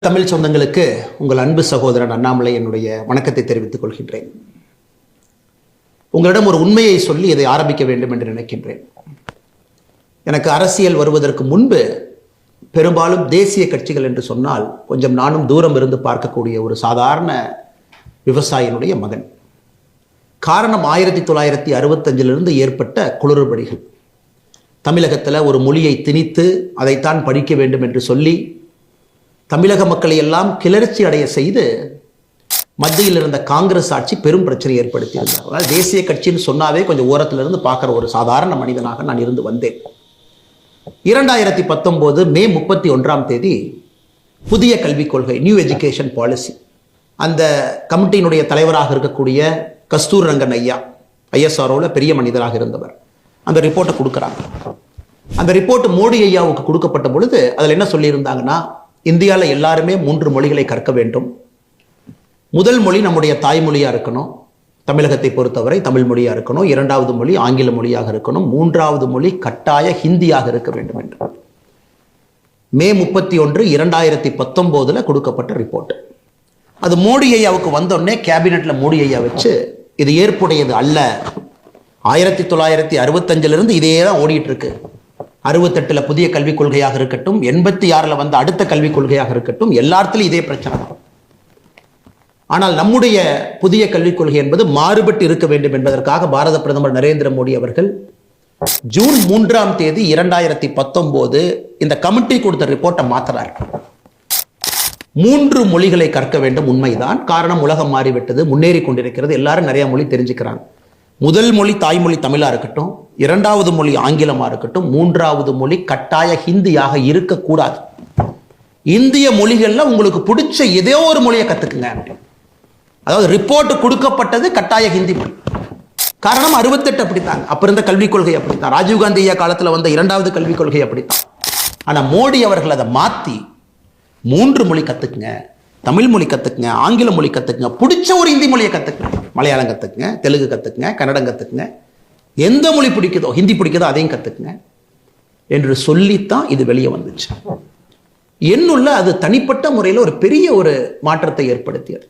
தமிழ் சொந்தங்களுக்கு உங்கள் அன்பு சகோதரன் அண்ணாமலை என்னுடைய வணக்கத்தை தெரிவித்துக் கொள்கின்றேன். உங்களிடம் ஒரு உண்மையை சொல்லி இதை ஆரம்பிக்க வேண்டும் என்று நினைக்கின்றேன். எனக்கு அரசியல் வருவதற்கு முன்பு பெரும்பாலும் தேசிய கட்சிகள் என்று சொன்னால் கொஞ்சம் நானும் தூரம் இருந்து பார்க்கக்கூடிய ஒரு சாதாரண விவசாயினுடைய மகன். காரணம் 1965 ஏற்பட்ட குளறுபடிகள். தமிழகத்தில் ஒரு மொழியை திணித்து அதைத்தான் படிக்க வேண்டும் என்று சொல்லி தமிழக மக்களை எல்லாம் கிளர்ச்சி அடைய செய்து மத்தியில் இருந்த காங்கிரஸ் ஆட்சி பெரும் பிரச்சனை ஏற்படுத்தியிருந்தார். அதனால் தேசிய கட்சின்னு சொன்னாவே கொஞ்சம் ஓரத்திலிருந்து பார்க்குற ஒரு சாதாரண மனிதனாக நான் இருந்து வந்தேன். 2019 மே 31 புதிய கல்விக் கொள்கை, நியூ எஜுகேஷன் பாலிசி, அந்த கமிட்டியினுடைய தலைவராக இருக்கக்கூடிய கஸ்தூர் ரங்கன் ஐயா, ஐஎஸ்ஆர்ஓவில் பெரிய மனிதராக இருந்தவர், அந்த ரிப்போர்ட்டை கொடுக்குறாங்க. அந்த ரிப்போர்ட் மோடி ஐயாவுக்கு கொடுக்கப்பட்ட பொழுது அதில் என்ன சொல்லியிருந்தாங்கன்னா, இந்தியாவில் எல்லாருமே 3 மொழிகளை கற்க வேண்டும். முதல் மொழி நம்முடைய தாய்மொழியாக இருக்கணும், தமிழகத்தை பொறுத்தவரை தமிழ் மொழியாக இருக்கணும். 2வது மொழி ஆங்கில மொழியாக இருக்கணும். 3வது மொழி கட்டாய ஹிந்தியாக இருக்க வேண்டும் என்று மே 31, 2019 கொடுக்கப்பட்ட ரிப்போர்ட். அது மோடி ஐயாவுக்கு வந்தோடனே கேபினெட்ல மோடி ஐயா வச்சு இது ஏற்புடையது அல்ல, 1965 இதே தான் ஓடிட்டு இருக்கு, 68 புதிய கல்விக் கொள்கையாக இருக்கட்டும், 86 வந்த அடுத்த கல்விக் கொள்கையாக இருக்கட்டும், எல்லாத்திலும் இதே பிரச்சனை தான். ஆனால் நம்முடைய புதிய கல்விக் கொள்கை என்பது மாறுபட்டு இருக்க வேண்டும் என்பதற்காக பாரத பிரதமர் நரேந்திர மோடி அவர்கள் ஜூன் 3 2019 இந்த கமிட்டி கொடுத்த ரிப்போர்ட்டை மாத்துறார். 3 மொழிகளை கற்க வேண்டும், உண்மைதான். காரணம், உலகம் மாறிவிட்டது, முன்னேறி கொண்டிருக்கிறது, எல்லாரும் நிறைய மொழி தெரிஞ்சுக்கிறாங்க. முதல் மொழி தாய்மொழி தமிழா இருக்கட்டும், 2வது மொழி ஆங்கிலமா இருக்கட்டும், 3வது மொழி கட்டாய ஹிந்தியாக இருக்கக்கூடாது. இந்திய மொழிகள்ல உங்களுக்கு பிடிச்ச ஏதோ ஒரு மொழியை கத்துக்குங்க. அதாவது ரிப்போர்ட் கொடுக்கப்பட்டது கட்டாய ஹிந்தி மொழி. காரணம் 68 அப்படித்தாங்க, அப்ப இருந்த கல்விக் கொள்கை அப்படித்தான், ராஜீவ்காந்தி ஐயா காலத்துல வந்த 2வது கல்விக் கொள்கை அப்படித்தான். ஆனா மோடி அவர்கள் அதை மாத்தி 3 மொழி கத்துக்குங்க, தமிழ் மொழி கத்துக்குங்க, ஆங்கில மொழி கத்துக்குங்க, பிடிச்ச ஒரு இந்தி மொழியை கத்துக்குங்க, மலையாளம் கத்துக்குங்க, தெலுங்கு கத்துக்குங்க, கன்னடம் கத்துக்குங்க, எந்த மொழி பிடிக்குதோ, ஹிந்தி பிடிக்குதோ அதையும் கத்துக்குங்க என்று சொல்லித்தான் இது வெளியே வந்துச்சு. என்னுள்ள அது தனிப்பட்ட முறையில் ஒரு பெரிய ஒரு மாற்றத்தை ஏற்படுத்தியது.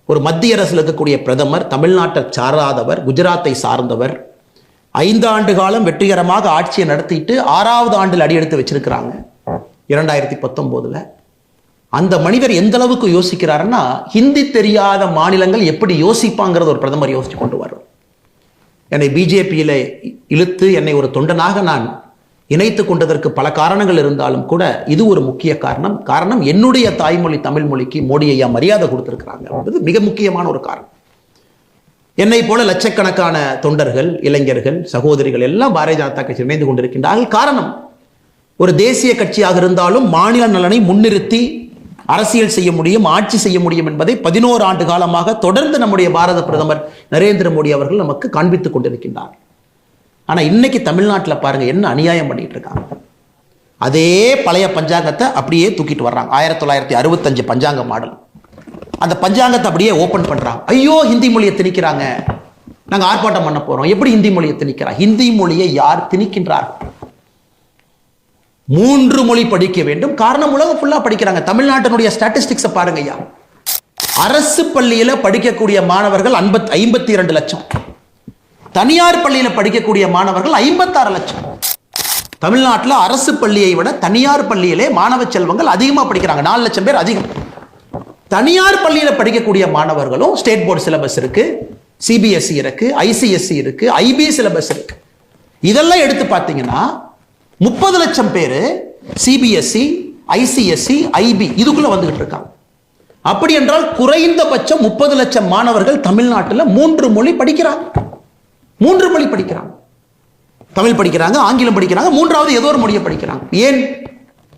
ஒரு மத்திய அரசில் இருக்கக்கூடிய பிரதமர், தமிழ்நாட்டை சாராதவர், குஜராத்தை சார்ந்தவர், 5 ஆண்டு காலம் வெற்றிகரமாக ஆட்சியை நடத்திட்டு 6வது ஆண்டில் அடியெடுத்து வச்சிருக்கிறாங்க 2019. அந்த மனிதர் எந்த அளவுக்கு யோசிக்கிறாருன்னா, ஹிந்தி தெரியாத மாநிலங்கள் எப்படி யோசிப்பாங்கிறது ஒரு பிரதமர் யோசிச்சு கொண்டு வர்றார். என்னை பிஜேபியில இழுத்து என்னை ஒரு தொண்டனாக நான் இணைத்து கொண்டதற்கு பல காரணங்கள் இருந்தாலும் கூட இது ஒரு முக்கிய காரணம் என்னுடைய தாய்மொழி தமிழ் மொழிக்கு மோடி ஐயா மரியாதை கொடுத்திருக்கிறாங்க என்பது மிக முக்கியமான ஒரு காரணம். என்னை போல லட்சக்கணக்கான தொண்டர்கள், இளைஞர்கள், சகோதரிகள் எல்லாம் பாரதிய ஜனதா கட்சி இணைந்து கொண்டிருக்கின்றார்கள். காரணம், ஒரு தேசிய கட்சியாக இருந்தாலும் மாநில நலனை முன்னிறுத்தி அரசியல் செய்ய முடியும், ஆட்சி செய்ய முடியும் என்பதை 11 ஆண்டு காலமாக தொடர்ந்து நம்முடைய பாரத பிரதமர் நரேந்திர மோடி அவர்கள் நமக்கு காண்பித்துக் கொண்டிருக்கின்றார். ஆனா இன்னைக்கு தமிழ்நாட்டில் பாருங்க என்ன அநியாயம் பண்ணிட்டு இருக்காங்க. அதே பழைய பஞ்சாங்கத்தை அப்படியே தூக்கிட்டு வர்றாங்க. 1965 பஞ்சாங்க மாடல், அந்த பஞ்சாங்கத்தை அப்படியே ஓபன் பண்றாங்க. ஐயோ ஹிந்தி மொழியை திணிக்கிறாங்க, நாங்க ஆர்ப்பாட்டம் பண்ண போறோம். எப்படி ஹிந்தி மொழியை திணிக்கிறாங்க? ஹிந்தி மொழியை யார் திணிக்கின்றார்? 3 மொழி படிக்க வேண்டும். காரணம், உலகம் ஃபுல்லா படிக்கிறாங்க. தமிழ்நாட்டினுடைய ஸ்டாட்டிஸ்டிக்ஸை பாருங்க ஐயா. அரசு பள்ளியில படிக்கக்கூடிய மாணவர்கள் 52 லட்சம், தனியார் பள்ளியில படிக்கக்கூடிய மாணவர்கள் 56 லட்சம். தமிழ்நாட்டில் அரசு பள்ளியை விட தனியார் பள்ளியிலே மாணவ செல்வங்கள் அதிகமா படிக்கிறாங்க, 4 லட்சம் பேர் அதிகம். தனியார் பள்ளியில படிக்கக்கூடிய மாணவர்களும் ஸ்டேட் போர்டு சிலபஸ் இருக்கு, சிபிஎஸ்இ இருக்கு, ஐசிஎஸ்இ இருக்கு, ஐபி சிலபஸ் இருக்கு. இதெல்லாம் எடுத்து பார்த்தீங்கன்னா 30 லட்சம் பேர் சிபிஎஸ்இ, ஐசிஎஸ்இ, ஐபி இதுக்குள்ள வந்துகிட்டு இருக்காங்க. அப்படி என்றால் குறைந்தபட்சம் 30 லட்சம் மாணவர்கள் தமிழ்நாட்டில் 3 மொழி படிக்கிறாங்க. 3 மொழி படிக்கிறாங்க, தமிழ் படிக்கிறாங்க, ஆங்கிலம் படிக்கிறாங்க, 3வது ஏதோ ஒரு மொழியை படிக்கிறாங்க. ஏன்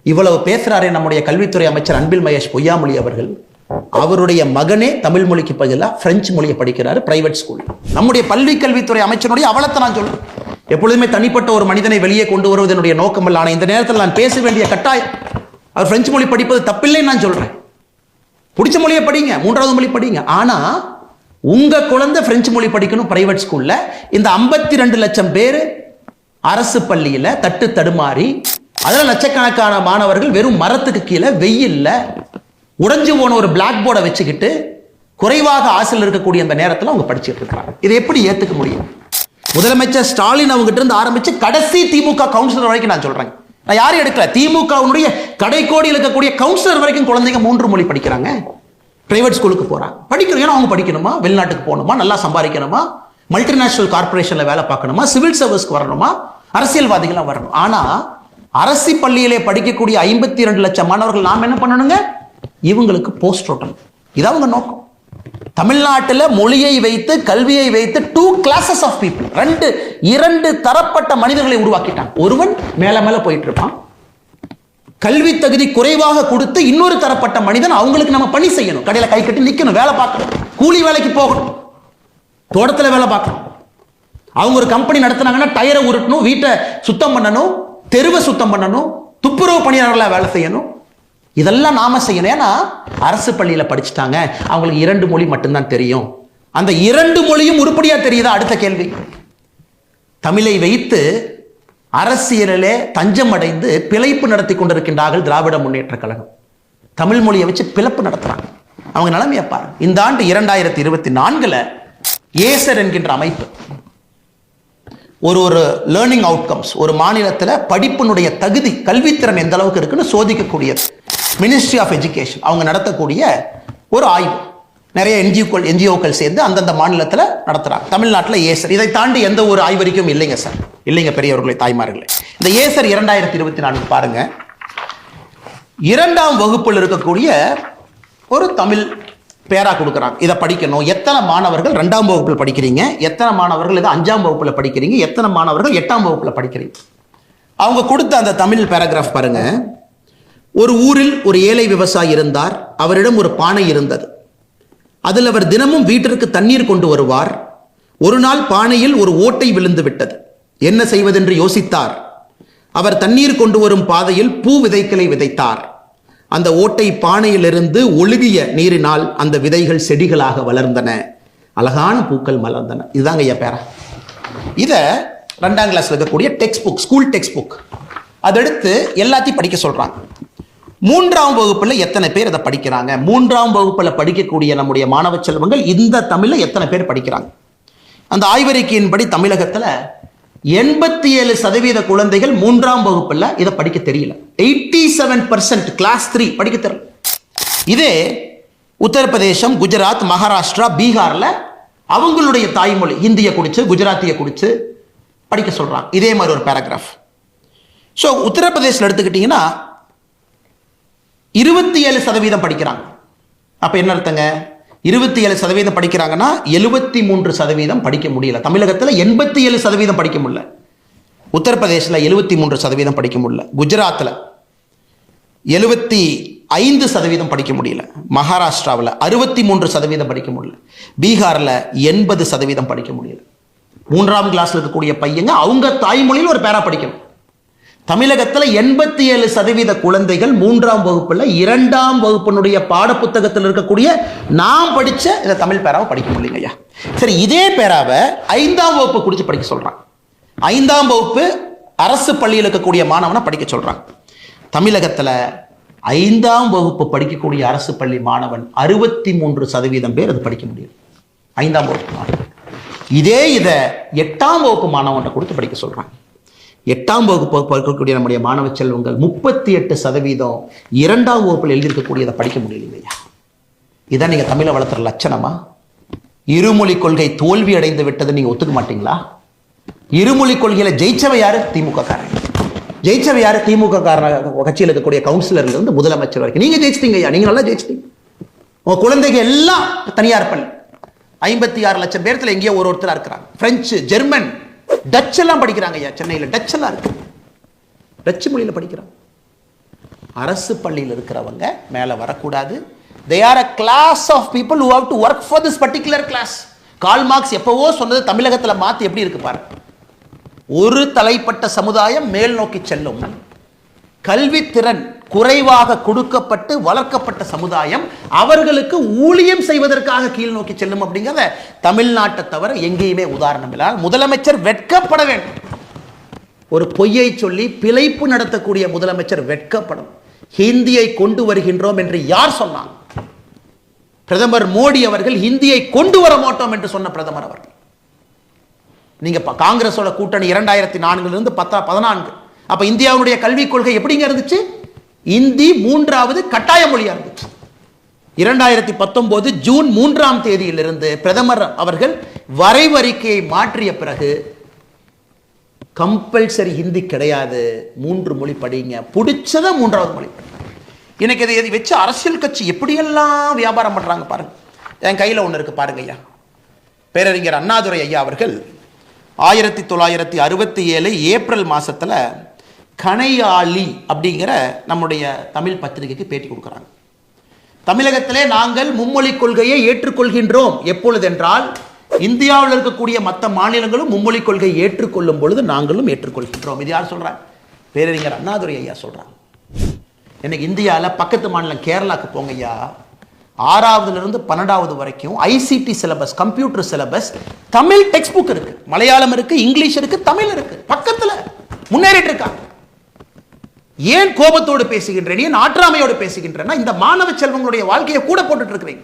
இவ்வளவு பேசுறாரே நம்முடைய கல்வித்துறை அமைச்சர் அன்பில் மகேஷ் பொய்யாமொழி அவர்கள், அவருடைய மகனே தமிழ் மொழிக்கு பதிலாக பிரெஞ்சு மொழியை படிக்கிறாரு பிரைவேட் ஸ்கூல். நம்முடைய பள்ளி கல்வித்துறை அமைச்சருடைய அவலத்தை நான் சொல்றேன். எப்பொழுதுமே தனிப்பட்ட ஒரு மனிதனை வெளியே கொண்டு வருவது என்னுடைய நோக்கம் அல்ல. ஆனால் இந்த நேரத்தில் நான் பேச வேண்டிய கட்டாயம், அவர் பிரெஞ்சு மொழி படிப்பது தப்பில்லைன்னு நான் சொல்றேன். பிடிச்ச மொழியை படிங்க, 3வது மொழி படிங்க. ஆனா உங்க குழந்தை பிரெஞ்சு மொழி படிக்கணும் பிரைவேட் ஸ்கூல்ல. இந்த 52 லட்சம் பேர் அரசு பள்ளியில தட்டு தடுமாறி, அதில் லட்சக்கணக்கான மாணவர்கள் வெறும் மரத்துக்கு கீழே வெயில்ல உடைஞ்சு போன ஒரு பிளாக் போர்டை வச்சுக்கிட்டு குறைவாக ஆசிரியர் இருக்கக்கூடிய அந்த நேரத்தில் அவங்க படிச்சுட்டு இருக்கிறாங்க. இதை எப்படி ஏற்றுக்க முடியும்? முதலமைச்சர் ஸ்டாலின் அவங்ககிட்ட இருந்து ஆரம்பிச்சு கடைசி திமுக கவுன்சிலர் வரைக்கும் நான் சொல்றேன். நான் யாரும் எடுக்கல. திமுகவுடைய கடைக்கோடியில் இருக்கக்கூடிய கவுன்சிலர் வரைக்கும் குழந்தைங்க 3 மொழி படிக்கிறாங்க. பிரைவேட் ஸ்கூலுக்கு போறாங்க, படிக்கணும். ஏன்னா அவங்க படிக்கணுமா, வெளிநாட்டுக்கு போகணுமா, நல்லா சம்பாதிக்கணுமா, மல்டிநேஷனல் கார்பரேஷன்ல வேலை பார்க்கணுமா, சிவில் சர்வீஸ்க்கு வரணுமா, அரசியல்வாதிகளாம் வரணும். ஆனா அரசு பள்ளியிலே படிக்கக்கூடிய 52 லட்சம் மாணவர்கள் நாம் என்ன பண்ணணுங்க? இவங்களுக்கு போஸ்ட் ஓட்டணும். இது அவங்க நோக்கம். தமிழ்நாட்டில் மொழியை வைத்து கல்வியை வைத்து 2 classes of people, இரண்டு தரப்பட்ட மனிதர்களை உருவாக்கிட்டான். ஒருவன் மேல மேல போயிட்டு இருப்பான், கல்வி தகுதி குறைவாக கொடுத்து இன்னொரு தரப்பட்ட மனிதன் அவங்களுக்கு நம்ம பணி செய்யணும். கடையில கை கட்டி நிக்கணும், வேலை பார்க்கணும், கூலி வேலைக்கு போகணும், தோட்டத்தில் வேலை பார்க்கணும். அவங்க ஒரு கம்பெனி நடத்தினாங்கன்னா டயரை உருட்டணும், வீட்டை சுத்தம் பண்ணணும், தெருவை சுத்தம் பண்ணணும், துப்புரவு பணியாளர்களாக வேலை செய்யணும். இதெல்லாம் நாம செய்யணும். ஏன்னா அரசு பள்ளியில படிச்சுட்டாங்க, அவங்களுக்கு 2 மொழி மட்டும்தான் தெரியும். அந்த 2 மொழியும் உருப்படியா தெரியுதா? அடுத்த கேள்வி. தமிழை வைத்து அரசியலிலே தஞ்சம் அடைந்து பிழைப்பு நடத்தி கொண்டிருக்கின்றார்கள் திராவிட முன்னேற்ற கழகம். தமிழ் மொழியை வச்சு பிளப்பு நடத்துறாங்க. அவங்க நிலைமையை பாருங்க. இந்த ஆண்டு 2024 ஏசர் என்கின்ற அமைப்பு ஒரு லேர்னிங் அவுட்கம்ஸ், ஒரு மாநிலத்தில் படிப்பினுடைய தகுதி, கல்வித்திறன் எந்த அளவுக்கு இருக்குன்னு சோதிக்கக்கூடியது. மினிஸ்ட்ரி ஆஃப் எஜுகேஷன் அவங்க நடத்தக்கூடிய ஒரு ஆய்வு. நிறைய என்ஜிஓக்கள் சேர்ந்து அந்தந்த மாநிலத்தில் நடத்துறாங்க. தமிழ்நாட்டில் ஏசர். இதை தாண்டி எந்த ஒரு ஆய்வறிக்கையும் இல்லைங்க சார், இல்லைங்க பெரியவர்களை, தாய்மார்களே. இந்த ஏசர் 2024 பாருங்க. 2ஆம் வகுப்பில் இருக்கக்கூடிய ஒரு தமிழ் பேரா கொடுக்குறாங்க. இதை படிக்கணும். எத்தனை மாணவர்கள் 2ஆம் வகுப்பில் படிக்கிறீங்க, எத்தனை மாணவர்கள் இதை 5ஆம் வகுப்பில் படிக்கிறீங்க, எத்தனை மாணவர்கள் 8ஆம் வகுப்பில் படிக்கிறீங்க. அவங்க கொடுத்த அந்த தமிழ் பேராகிராஃப் பாருங்க. ஒரு ஊரில் ஒரு ஏழை விவசாயி இருந்தார். அவரிடம் ஒரு பானை இருந்தது. அதில் அவர் தினமும் வீட்டிற்கு தண்ணீர் கொண்டு வருவார். ஒரு நாள் பானையில் ஒரு ஓட்டை விழுந்து விட்டது. என்ன செய்வதென்று யோசித்தார். அவர் தண்ணீர் கொண்டு வரும் பாதையில் பூ விதைகளை விதைத்தார். அந்த ஓட்டை பானையிலிருந்து ஒழுகிய நீரினால் அந்த விதைகள் செடிகளாக வளர்ந்தன, அழகான பூக்கள் மலர்ந்தன. இதுதாங்க ஐயா பேரா. இதை 2ஆம் கிளாஸ்ல இருக்கக்கூடிய text book, school text book, அதெடுத்து எல்லாத்தையும் படிக்க சொல்றாங்க. 3ஆம் வகுப்புல எத்தனை பேர் இதை படிக்கிறாங்க? 3ஆம் வகுப்புல படிக்கக்கூடிய நம்முடைய மாணவ செல்வங்கள் இந்த தமிழ்ல எத்தனை பேர் படிக்கிறாங்க? அந்த ஆய்வறிக்கையின்படி தமிழகத்துல 87% குழந்தைகள் 3ஆம் வகுப்புல இதை படிக்க தெரியல. 87% கிளாஸ் 3 படிக்க தெரியல. இதே உத்தரப்பிரதேசம், குஜராத், மகாராஷ்டிரா, பீகார்ல அவங்களுடைய தாய்மொழி ஹிந்தியை குடிச்சு, குஜராத்தியை குடிச்சு படிக்க சொல்றாங்க. இதே மாதிரி ஒரு பேராகிராஃப். ஸோ உத்தரப்பிரதேசில் எடுத்துக்கிட்டீங்கன்னா 27% படிக்கிறாங்க. அப்ப என்ன அர்த்தங்க? 27% படிக்கிறாங்கன்னா 73% படிக்க முடியல. தமிழகத்தில் 87% படிக்க முடியல. உத்தரப்பிரதேசில் 73% படிக்க முடியல. குஜராத்தில் 75% படிக்க முடியல. மகாராஷ்டிராவில் 63% படிக்க முடியல. பீகாரில் 80% படிக்க முடியல. 3ஆம் கிளாஸ்ல இருக்கக்கூடிய பையங்க அவங்க தாய்மொழியில் ஒரு பேரா படிக்கணும். தமிழகத்தில் 87% குழந்தைகள் 3ஆம் வகுப்புல 2ஆம் வகுப்பினுடைய பாடப்புத்தகத்தில் இருக்கக்கூடிய நாம் படிச்ச இந்த தமிழ் பேராவை படிக்க முடியலைங்க ஐயா. சரி, இதே பேராவை 5ஆம் வகுப்பு குடிச்சு படிக்க சொல்றாங்க. 5ஆம் வகுப்பு அரசு பள்ளியில் இருக்கக்கூடிய மாணவனை படிக்க சொல்றாங்க. தமிழகத்தில் 5ஆம் வகுப்பு படிக்கக்கூடிய அரசு பள்ளி மாணவன் 63% பேர் அது படிக்க முடியும். 5ஆம் வகுப்பு மாணவன். இதை 8ஆம் வகுப்பு மாணவனை கொடுத்து படிக்க சொல்றாங்க. 8ஆம் வகுப்பு படிக்கக்கூடிய நம்முடைய மாணவ செல்வங்கள் 38% 2ஆம் வகுப்பில் எழுதியிருக்கக்கூடியதை படிக்க முடியலையா? இதான் நீங்க தமிழை வளர்த்துற லட்சணமா? இருமொழி கொள்கை தோல்வி அடைந்து விட்டது நீங்க ஒத்துக்க மாட்டீங்களா? இருமொழி கொள்கையில ஜெயிச்சவை யாரு? திமுக காரன். ஜெயிச்சவை யாரு? திமுக கட்சியில் இருக்கக்கூடிய கவுன்சிலர்ல இருந்து முதலமைச்சர் வரைக்கும் நீங்க ஜெயிச்சிட்டீங்க ஐயா. நீங்க நல்லா ஜெயிச்சிட்டீங்க. உங்க குழந்தைங்க எல்லாம் தனியார் பள்ளி 56 லட்சம் பேர்த்துல எங்கேயோ ஒருத்தரா இருக்கிறாங்க. பிரெஞ்சு, ஜெர்மன், டச் எல்லாம் படிக்கிறாங்க ஐயா. சென்னையில் டச் எல்லாம் இருக்கு. டச் மொழியில் படிக்கிறாங்க. அரசு பள்ளியில் இருக்கிறவங்க மேல வரக்கூடாது. they are a class of people who have to work for this particular class. Karl Marx எப்பவோ சொன்னது தமிழகத்தில் மாத்தி எப்படி இருக்கு பாருங்க. ஒரு தலைப்பட்ட சமுதாயம் மேல் நோக்கி செல்லும், கல்வி திறன் குறைவாக கொடுக்கப்பட்டு வளர்க்கப்பட்ட சமுதாயம் அவர்களுக்கு ஊழியம் செய்வதற்காக கீழ் நோக்கி செல்லும் அப்படிங்கிறத தமிழ்நாட்டை தவிர எங்கேயுமே உதாரணம் இல்லை. முதலமைச்சர் வெட்கப்பட வேண்டும். ஒரு பொய்யை சொல்லி பிழைப்பு நடத்தக்கூடிய முதலமைச்சர் வெட்கப்படும். ஹிந்தியை கொண்டு வருகின்றோம் என்று யார் சொன்னாங்க? பிரதமர் மோடி அவர்கள் ஹிந்தியை கொண்டு வர மாட்டோம் என்று சொன்ன பிரதமர் அவர்கள். நீங்க காங்கிரஸோட கூட்டணி 2004 14. அப்ப இந்தியாவுடைய கல்விக் கொள்கை எப்படிங்க இருந்துச்சு? இந்தி 3வது கட்டாய மொழியா இருந்துச்சு. 2019 ஜூன் 3ஆம் தேதியிலிருந்து பிரதமர் அவர்கள் வரைவறிக்கையை மாற்றிய பிறகு கம்பல்சரி ஹிந்தி கிடையாது, 3 மொழி படிங்க, பிடிச்சத 3வது மொழி படிங்க. எனக்கு இதை வச்சு அரசியல் கட்சி எப்படியெல்லாம் வியாபாரம் பண்றாங்க பாருங்க. என் கையில் ஒன்று இருக்கு பாருங்க ஐயா. பேரறிஞர் அண்ணாதுரை ஐயா அவர்கள் 1967 ஏப்ரல் மாசத்துல கணையாளி அப்படிங்கிற நம்முடைய தமிழ் பத்திரிகைக்கு பேட்டி கொடுக்குறாங்க. தமிழகத்திலே நாங்கள் மும்மொழி கொள்கையை ஏற்றுக்கொள்கின்றோம். எப்பொழுது என்றால் இந்தியாவில் இருக்கக்கூடிய மற்ற மாநிலங்களும் மும்மொழி கொள்கையை ஏற்றுக்கொள்ளும் பொழுது நாங்களும் ஏற்றுக்கொள்கின்றோம். இது யார் சொல்றாங்க? பேரறிஞர் அண்ணாதுரை ஐயா சொல்றாங்க. இன்னைக்கு இந்தியாவில் பக்கத்து மாநிலம் கேரளாக்கு போங்க ஐயா, 6வதுலேருந்து 12வது வரைக்கும் ICT syllabus, computer syllabus, Tamil text book இருக்கு, மலையாளம் இருக்கு, இங்கிலீஷ் இருக்கு, தமிழ் இருக்கு, பக்கத்தில் முன்னேறிட்டு இருக்காங்க. ஏன் கோபத்தோடு பேசுகின்றேன், ஏன் ஆற்றாமையோடு பேசுகின்றேன்னா இந்த மாணவ செல்வங்களுடைய வாழ்க்கையை கூட போட்டுட்டு இருக்கிறீங்க.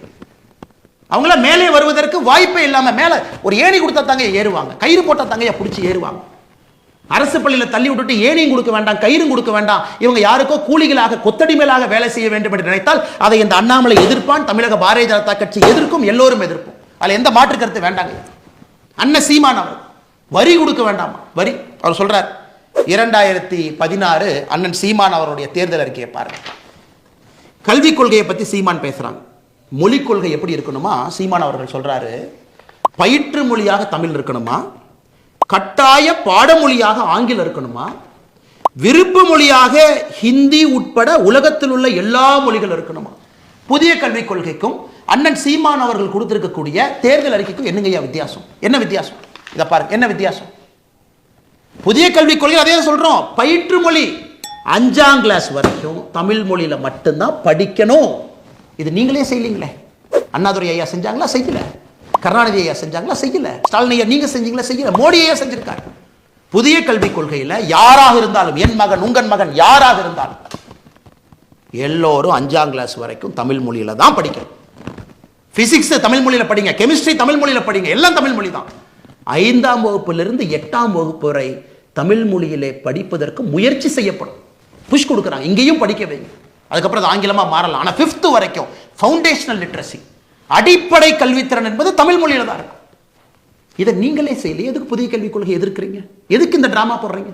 அவங்கள மேலே வருவதற்கு வாய்ப்பே இல்லாம மேல ஒரு ஏணி கொடுத்தா தாங்க ஏறுவாங்க, கயிறு போட்டா தாங்க பிடிச்சி ஏறுவாங்க. அரசு பள்ளியில் தள்ளி விட்டுட்டு ஏணியும் கொடுக்க வேண்டாம், கயிறும் கொடுக்க வேண்டாம், இவங்க யாருக்கோ கூலிகளாக கொத்தடிமைகளாக வேலை செய்ய வேண்டும் என்று நினைத்தால் அதை இந்த அண்ணாமலை எதிர்ப்பான், தமிழக பாரதிய ஜனதா கட்சி எதிர்க்கும், எல்லோரும் எதிர்ப்போம். அதில் எந்த மாற்று கருத்து வேண்டாங்க. அண்ணன் சீமான் அவர் வரி கொடுக்க வேண்டாமா? வரி அவர் சொல்றார். 2016 அண்ணன் சீமான் அவருடைய தேர்தல் அறிக்கையை பாருங்க. கல்விக் கொள்கையை பத்தி சீமான் பேசுறாங்க. மொழிக் கொள்கை எப்படி இருக்கணுமா? சீமான் அவர்கள் சொல்றாரு, பயிற்று மொழியாக தமிழ் இருக்கணுமா, கட்டாய பாடமொழியாக ஆங்கிலம் இருக்கணுமா, விருப்ப மொழியாக ஹிந்தி உட்பட உலகத்தில் உள்ள எல்லா மொழிகள் இருக்கணுமா? புதிய கல்விக் கொள்கைக்கும் அண்ணன் சீமான் அவர்கள் கொடுத்திருக்கக்கூடிய தேர்தல் அறிக்கைக்கும் என்னங்கய்யா வித்தியாசம்? என்ன வித்தியாசம்? இதை பாருங்க, என்ன வித்தியாசம்? புதிய கல்விக் கொள்கை அதே சொல்றோம், பயிற்று மொழி 5ஆம் கிளாஸ் வரைக்கும் தமிழ் மொழியில மட்டும்தான் படிக்கணும். இது நீங்களே செய்யலீங்களே. அண்ணாதுரை ஐயா செஞ்சாங்களா? செய்யல. கருணாநிதி ஐயா செஞ்சாங்களா? செய்யல. ஸ்டாலின் ஐயா நீங்க செஞ்சீங்களா? செய்யல. மோடி ஐயா செஞ்சிருக்காரு. புதிய கல்விக் கொள்கையில யாராக இருந்தாலும், என் மகன் உங்கள் மகன் யாராக இருந்தாலும் எல்லோரும் 5ஆம் கிளாஸ் வரைக்கும் தமிழ் மொழியில தான் படிக்கணும். பிசிக்ஸ் தமிழ் மொழியில படிங்க, கெமிஸ்ட்ரி தமிழ் மொழியில படிங்க, எல்லாம் தமிழ் மொழி தான். 5ஆம் வகுப்பிலிருந்து 8ஆம் வகுப்பு வரை தமிழ் மொழியிலே படிப்பதற்கு முயற்சி செய்யப்படும். புஷ் கொடுக்குறாங்க, இங்கேயும் படிக்க வைங்க. அதுக்கப்புறம் அது ஆங்கிலமா மாறலாம். ஆனா 5th வரைக்கும் ஃபவுண்டேஷனல் லிட்ரசி, அடிப்படை கல்வித்திறன் என்பது தமிழ் மொழியில தான் இருக்கும். இதை நீங்களே செய்யல. எதுக்கு புதிய கல்விக் கொள்கை எதிர்க்கிறீங்க? எதுக்கு இந்த டிராமா போடுறீங்க?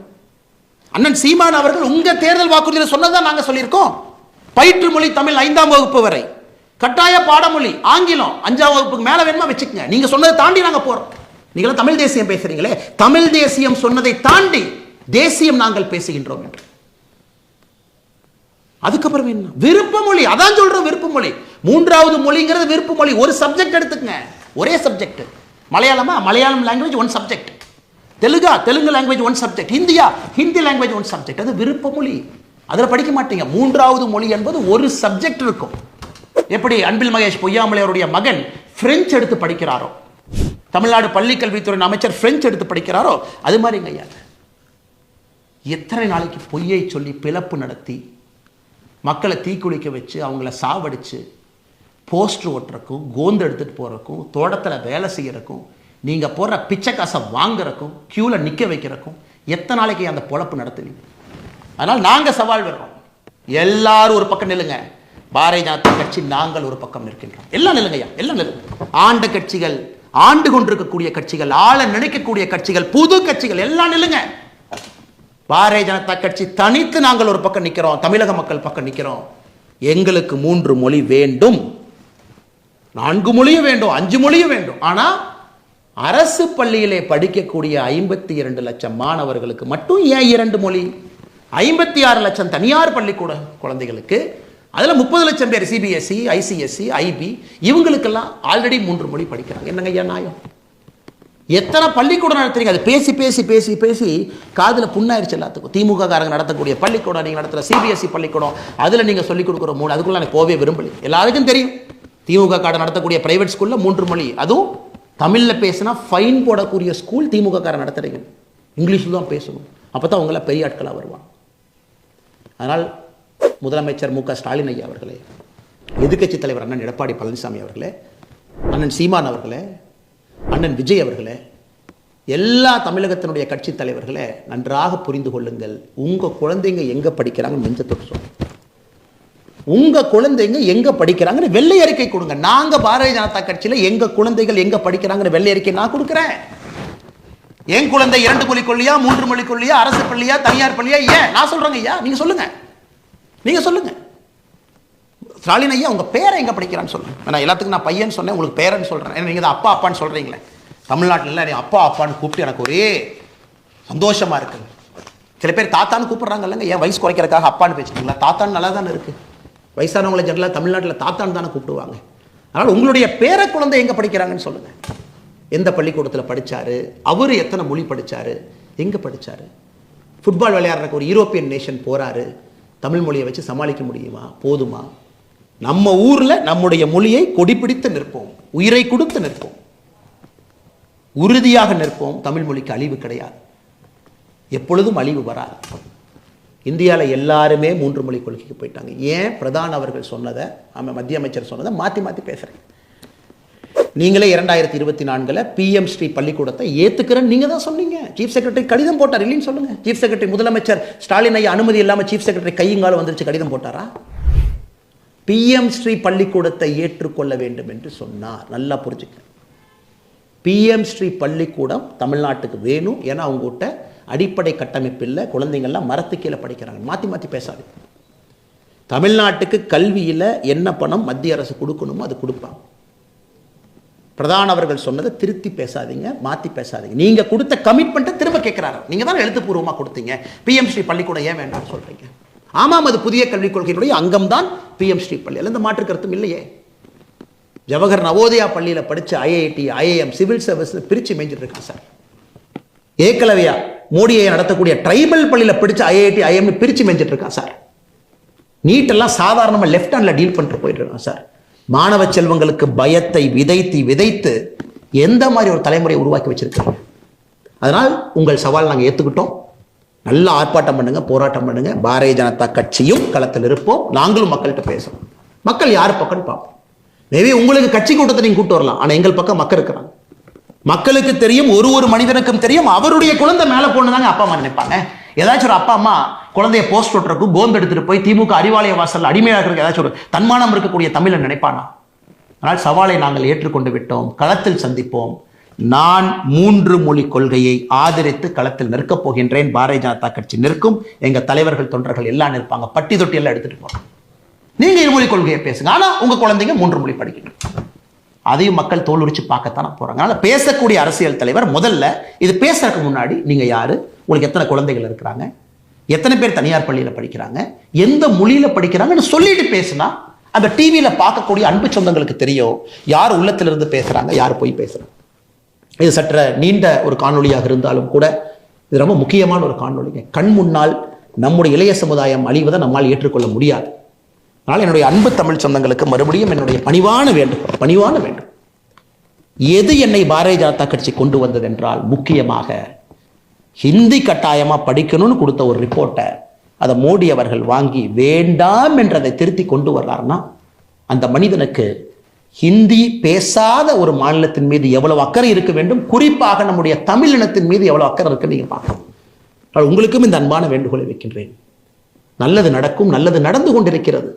அண்ணன் சீமான் அவர்கள் உங்க தேர்தல் வாக்குறுதியில் சொன்னதான் நாங்க சொல்லியிருக்கோம். பயிற்று மொழி தமிழ் 5ஆம் வகுப்பு வரை, கட்டாய பாடமொழி ஆங்கிலம் 5ஆம் வகுப்புக்கு மேல வேணுமா வச்சுக்கங்க. நீங்க சொன்னதை தாண்டி நாங்க போறோம். நீங்களும் தமிழ் தேசியம் பேசுறீங்களே, தமிழ் தேசியம் சொன்னதை தாண்டி தேசியம் நாங்கள் பேசுகின்றோம் என்று. அதுக்கப்புறம் என்ன? விருப்ப மொழி, அதான் சொல்றோம் விருப்ப மொழி. 3வது மொழிங்கிறது விருப்ப மொழி. ஒரு சப்ஜெக்ட் எடுத்துக்கங்க, ஒரே சப்ஜெக்ட். மலையாளமா, மலையாளம் லாங்குவேஜ் 1 சப்ஜெக்ட். தெலுங்கா, தெலுங்கு லாங்குவேஜ் 1 சப்ஜெக்ட். ஹிந்தியா, ஹிந்தி லாங்குவேஜ் 1 சப்ஜெக்ட். அது விருப்ப மொழி. அதுல படிக்க மாட்டீங்க. 3வது மொழி என்பது ஒரு சப்ஜெக்ட் இருக்கும். எப்படி அன்பில் மகேஷ் பொய்யாமொழி அவருடைய மகன் பிரெஞ்சு எடுத்து படிக்கிறாரோ, தமிழ்நாடு பள்ளி கல்வித்துறை அமைச்சர் பிரெஞ்சு எடுத்து படிக்கிறாரோ, அது மாதிரிங்க ஐயா. எத்தனை நாளைக்கு பொய்யை சொல்லி பிளப்பு நடத்தி மக்களை தீக்குளிக்க வச்சு அவங்கள சாவடிச்சு போஸ்டர் ஓட்டுறக்கும், கோந்து எடுத்துட்டு போறக்கும், தோட்டத்தில் வேலை செய்யறக்கும், நீங்க போற பிச்சை காசை வாங்குறக்கும், கியூல நிக்க வைக்கிறக்கும் எத்தனை நாளைக்கு அந்த பொழப்பு நடத்துவீங்க? அதனால் நாங்க சவால் விடுறோம். எல்லாரும் ஒரு பக்கம் நில்லுங்க. பாரதிய ஜனதா கட்சி நாங்கள் ஒரு பக்கம் நிற்கின்றோம். எல்லாம் நில்லுங்கய்யா, எல்லாம் நில்லுங்க. ஆண்ட கட்சிகள், ஆண்டு கொண்டிருக்கக்கூடிய கட்சிகள், ஆள நினைக்கக்கூடிய கட்சிகள், புது கட்சிகள் எல்லாம் நில்லுங்க. பாரதிய ஜனதா கட்சி தனித்து நாங்கள் ஒரு பக்கம் நிற்கிறோம், தமிழக மக்கள் பக்கம் நிற்கிறோம். எங்களுக்கு 3 மொழி வேண்டும், 4 மொழியும் வேண்டும், 5 மொழியும் வேண்டும். ஆனா அரசு பள்ளியிலே படிக்கக்கூடிய 52 லட்சம் மாணவர்களுக்கு மட்டும் ஏன் 2 மொழி? 56 லட்சம் தனியார் பள்ளிக்கூட குழந்தைகளுக்கு, அதுல 30 லட்சம் பேர் சிபிஎஸ்இ, ஐசிஎஸ்இ, ஐபி, இவங்களுக்கெல்லாம் ஆல்ரெடி 3 மொழி படிக்கிறாங்க. என்னங்க ஐயா நியாயம்? எத்தனை பள்ளிக்கூடம் நடத்துறீங்க? அது பேசி பேசி பேசி பேசி காதுல புண்ணாயிருச்சு எல்லாத்துக்கும். திமுக காரங்க நடத்தக்கூடிய பள்ளிக்கூடம், நீங்க நடத்துற சிபிஎஸ்இ பள்ளிக்கூடம், அதுல நீங்க சொல்லிக் கொடுக்குற மொழி, அதுக்குள்ள எனக்கு போவே விரும்பல. எல்லாருக்கும் தெரியும் திமுக காரன் நடத்தக்கூடிய பிரைவேட் ஸ்கூல்ல 3 மொழி, அதுவும் தமிழ்ல பேசினா ஃபைன் போடக்கூடிய ஸ்கூல் திமுக காரன் நடத்துறீங்க. இங்கிலீஷ்ல தான் பேசணும், அப்பதான் அவங்கள பெரிய ஆட்களா வருவாங்க. அதனால் முதலமைச்சர் மு க ஸ்டாலின் ஐயா அவர்களே, எதிர்க்கட்சி தலைவர் அண்ணன் எடப்பாடி பழனிசாமி அவர்களே, அண்ணன் சீமான் அவர்களே, அண்ணன் விஜய் அவர்களே, எல்லா தமிழகத்தினுடைய கட்சி தலைவர்களே, நன்றாக புரிந்து கொள்ளுங்கள். உங்க குழந்தைங்க எங்க படிக்கிறாங்கன்னு நெஞ்ச தொட்டு சொல்லுங்க. உங்க குழந்தைங்க எங்க படிக்கிறாங்கன்னு வெள்ளை அறிக்கை கொடுங்க. நாங்க பாரதிய ஜனதா கட்சியில எங்க குழந்தைகள் எங்க படிக்கிறாங்கன்னு வெள்ளை அறிக்கை நான் கொடுக்கிறேன். என் குழந்தை 2 மொழி கொள்ளியா, 3 மொழி கொள்ளியா, அரசு பள்ளியா, தனியார் பள்ளியா, ஏன் நான் சொல்றேங்க ஐயா, நீங்க சொல்லுங்க. நீங்க சொல்லுங்க ஸ்டாலின் ஐயா, உங்க பேரை எங்க படிக்கிறான்னு சொல்லுங்க. நான் எல்லாத்துக்கும் நான் பையன் சொன்னேன், உங்களுக்கு பேரன்னு சொல்றேன். நீங்க தான் அப்பா அப்பான்னு சொல்றீங்களே, தமிழ்நாட்டில் நீ அப்பா அப்பான்னு கூப்பிட்டு எனக்கு ஒரே சந்தோஷமா இருக்கு. சில பேர் தாத்தான்னு கூப்பிடுறாங்க இல்லைங்க, ஏன் வயசு குறைக்கிறதுக்காக அப்பான்னு பேசிட்டீங்களா? தாத்தான்னு நல்லா தானே இருக்கு. வயசானவங்களை ஜெனரலாக தமிழ்நாட்டில் தாத்தான்னு தானே கூப்பிடுவாங்க. அதனால் உங்களுடைய பேர குழந்தை எங்கே படிக்கிறாங்கன்னு சொல்லுங்கள். எந்த பள்ளிக்கூடத்தில் படித்தார், அவர் எத்தனை மொழி படித்தார், எங்கே படித்தார்? ஃபுட்பால் விளையாடுறக்கு ஒரு யூரோப்பியன் நேஷன் போகிறாரு, தமிழ் மொழியை வச்சு சமாளிக்க முடியுமா? போதுமா? நம்ம ஊரில் நம்முடைய மொழியை கொடிப்பிடித்து நிற்போம், உயிரை கொடுத்து நிற்போம், உறுதியாக நிற்போம். தமிழ் மொழிக்கு அழிவு கிடையாது, எப்பொழுதும் அழிவு வராது. இந்தியாவில் எல்லாருமே 3 மொழி கொள்கைக்கு போயிட்டாங்க. ஏன்? பிரதான் அவர்கள் சொன்னதை, மத்திய அமைச்சர் சொன்னதை மாற்றி மாற்றி பேசுகிறேன். நீங்களே 2024 PM ஸ்ரீ பள்ளிக்கூடத்தை ஏற்றுக்கிறேன்னு நீங்கள் தான் சொன்னீங்க. சீஃப் செக்ரட்டரி கடிதம் போட்டார், இல்லைன்னு சொல்லுங்கள். சீஃப் செக்ரட்டரி முதலமைச்சர் ஸ்டாலின் ஐயா அனுமதி இல்லாமல் சீஃப் செக்ரட்டரி கையுங்கால வந்துருச்சு, கடிதம் போட்டாரா? PM ஸ்ரீ பள்ளிக்கூடத்தை ஏற்றுக்கொள்ள வேண்டும் என்று சொன்னார். நல்லா புரிஞ்சுக்க. PM ஸ்ரீ பள்ளிக்கூடம் தமிழ்நாட்டுக்கு வேணும். ஏன்னா அவங்ககிட்ட அடிப்படை கட்டமைப்பு இல்லை, குழந்தைங்கள்லாம் மரத்து கீழே படிக்கிறாங்க. மாற்றி மாற்றி பேசாது. தமிழ்நாட்டுக்கு கல்வியில் என்ன பணம் மத்திய அரசு கொடுக்கணுமோ அது கொடுப்பாங்க. பிரதான் அவர்கள் சொன்னதை திருத்தி பேசாதீங்க, மாற்றி பேசாதீங்க. நீங்கள் கொடுத்த கமிட்மெண்ட்டை திரும்ப கேட்குறாரு. நீங்கள் தான் எழுத்துப்பூர்வமாக கொடுத்தீங்க. PM ஸ்ரீ பள்ளிக்கூடம் ஏன் வேண்டாம்னு சொல்கிறீங்க? ஆமாம், அது புதிய கல்விக் கொள்கையினுடைய அங்கம் தான் PM ஸ்ரீ பள்ளி. எந்த மாற்று கருத்தும் இல்லையே. ஜவஹர் நவோதயா பள்ளியில் படித்த IIT, IIM, சிவில் சர்வீஸ் பிரித்து மேய்ஞ்சிட்டு இருக்கான் சார். ஏகலவ்யா மோடியை நடத்தக்கூடிய ட்ரைபல் பள்ளியில் படித்த IIT, IIM பிரித்து மேய்ஞ்சிட்டு இருக்கான் சார். நீட்டெல்லாம் சாதாரணமாக லெஃப்ட் ஹேண்டில் டீல் பண்ணிட்டு போயிட்டு இருக்கான் சார். மாணவ செல்வங்களுக்கு பயத்தை விதைத்து விதைத்து எந்த மாதிரி ஒரு தலைமுறையை உருவாக்கி வச்சிருக்காங்க. அதனால் உங்கள் சவால் நாங்கள் ஏற்றுக்கிட்டோம். நல்ல ஆர்ப்பாட்டம் பண்ணுங்க, போராட்டம் பண்ணுங்க. பாரதிய ஜனதா கட்சியும் களத்தில் இருப்போம். நாங்களும் மக்கள்கிட்ட பேசுவோம். மக்கள் யார் பக்கம்னு பார்ப்போம். மேபி உங்களுக்கு கட்சி கூட்டத்தை நீங்கள் கூட்டு வரலாம், ஆனால் எங்கள் பக்கம் மக்கள் இருக்கிறாங்க. மக்களுக்கு தெரியும், ஒரு மனிதனுக்கும் தெரியும், அவருடைய குழந்தை மேலே போனதாங்க அப்பா அம்மா நினைப்பாங்க. ஏதாச்சும் ஒரு அப்பா அம்மா குழந்தைய போஸ்ட் ஓட்டுறக்கும் கோந்து எடுத்துட்டு போய் திமுக அறிவாலய வாசல் அடிமையாக ஏதாச்சும் ஒரு தன்மானம் இருக்கக்கூடிய தமிழன் நினைப்பானா? ஆனால் சவாலை நாங்கள் ஏற்றுக்கொண்டு விட்டோம். களத்தில் சந்திப்போம். நான் 3 மொழி கொள்கையை ஆதரித்து களத்தில் நிற்கப் போகின்றேன். பாரதிய ஜனதா கட்சி நிற்கும். எங்க தலைவர்கள் தொண்டர்கள் எல்லாம் நிற்பாங்க. பட்டி தொட்டி எல்லாம் எடுத்துட்டு போறோம். நீங்க 2 மொழி கொள்கையை பேசுங்க, ஆனா உங்க குழந்தைங்க 3 மொழி படிக்கணும். அதையும் மக்கள் தோல் உரிச்சு பார்க்கத்தானே போறாங்க. அதனால பேசக்கூடிய அரசியல் தலைவர் முதல்ல இது பேசுறதுக்கு முன்னாடி நீங்க யாரு, உங்களுக்கு எத்தனை குழந்தைகள் இருக்கிறாங்க, எத்தனை பேர் தனியார் பள்ளியில் படிக்கிறாங்க, எந்த மொழியில படிக்கிறாங்கன்னு சொல்லிட்டு பேசினா அந்த டிவியில பார்க்கக்கூடிய அன்பு சொந்தங்களுக்கு தெரியும் யார் உள்ளத்திலிருந்து பேசுறாங்க, யார் போய் பேசுறாங்க. இது சற்ற நீண்ட ஒரு காணொலியாக இருந்தாலும் கூட இது ரொம்ப முக்கியமான ஒரு காணொலிங்க. கண் முன்னால் நம்முடைய இளைய சமுதாயம் அழிவதை நம்மால் ஏற்றுக்கொள்ள முடியாது. அதனால் என்னுடைய அன்பு தமிழ் சொந்தங்களுக்கு மறுபடியும் என்னுடைய பணிவான வேண்டும். எது என்னை பாரதிய ஜனதா கட்சி கொண்டு வந்தது என்றால், முக்கியமாக ஹிந்தி கட்டாயமா படிக்கணும்னு கொடுத்த ஒரு ரிப்போர்ட்டை அதை மோடி அவர்கள் வாங்கி வேண்டாம் என்றதை திருத்தி கொண்டு வர்றாருன்னா, அந்த மனிதனுக்கு ஹிந்தி பேசாத ஒரு மாநிலத்தின் மீது எவ்வளவு அக்கறை இருக்க வேண்டும், குறிப்பாக நம்முடைய தமிழ் இனத்தின் மீது எவ்வளவு அக்கறை இருக்குன்னு நீங்க பார்க்கணும். உங்களுக்கும் இந்த அன்பான வேண்டுகோளை வைக்கின்றேன். நல்லது நடக்கும், நல்லது நடந்து கொண்டிருக்கிறது.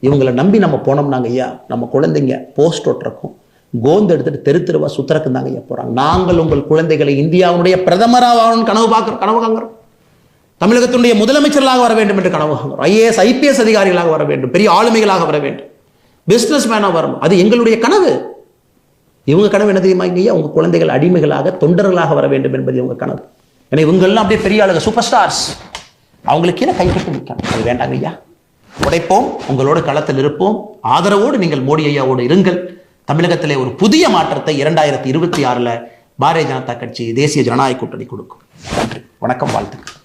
இவங்களை நம்பி நம்ம போனோம்னாங்க ஐயா, நம்ம குழந்தைங்க போஸ்ட் ஓட்டுறக்கும் கோந்து எடுத்துட்டு தெருவா சுத்தரக்கும் தாங்க ஐயா போறாங்க. நாங்கள் உங்கள் குழந்தைகளை இந்தியாவுடைய பிரதமராக கனவு காண்கிறோம். தமிழகத்தினுடைய முதலமைச்சர்களாக வர வேண்டும் என்று கனவு காண்கிறோம். IAS, IPS அதிகாரிகளாக வர வேண்டும், பெரிய ஆளுமைகளாக வர வேண்டும், பிசினஸ் மேனாக வரணும். அது எங்களுடைய கனவு. இவங்க கனவு என்ன தெரியுமா ஐயா? உங்க குழந்தைகள் அடிமைகளாக, தொண்டர்களாக வர வேண்டும் என்பது இவங்க கனவு. ஏன்னா இவங்கெல்லாம் அப்படியே பெரிய ஆளுங்க, சூப்பர் ஸ்டார்ஸ். அவங்களுக்கு கீழே கைப்பற்றி நிற்காங்க. அது வேண்டாங்க ஐயா. உடைப்போம், உங்களோடு களத்தில் இருப்போம். ஆதரவோடு நீங்கள் மோடி ஐயாவோடு இருங்கள். தமிழகத்திலே ஒரு புதிய மாற்றத்தை 2026 பாரதிய ஜனதா கட்சி தேசிய ஜனநாயக கூட்டணி கொடுக்கும். நன்றி, வணக்கம், வாழ்த்துக்கள்.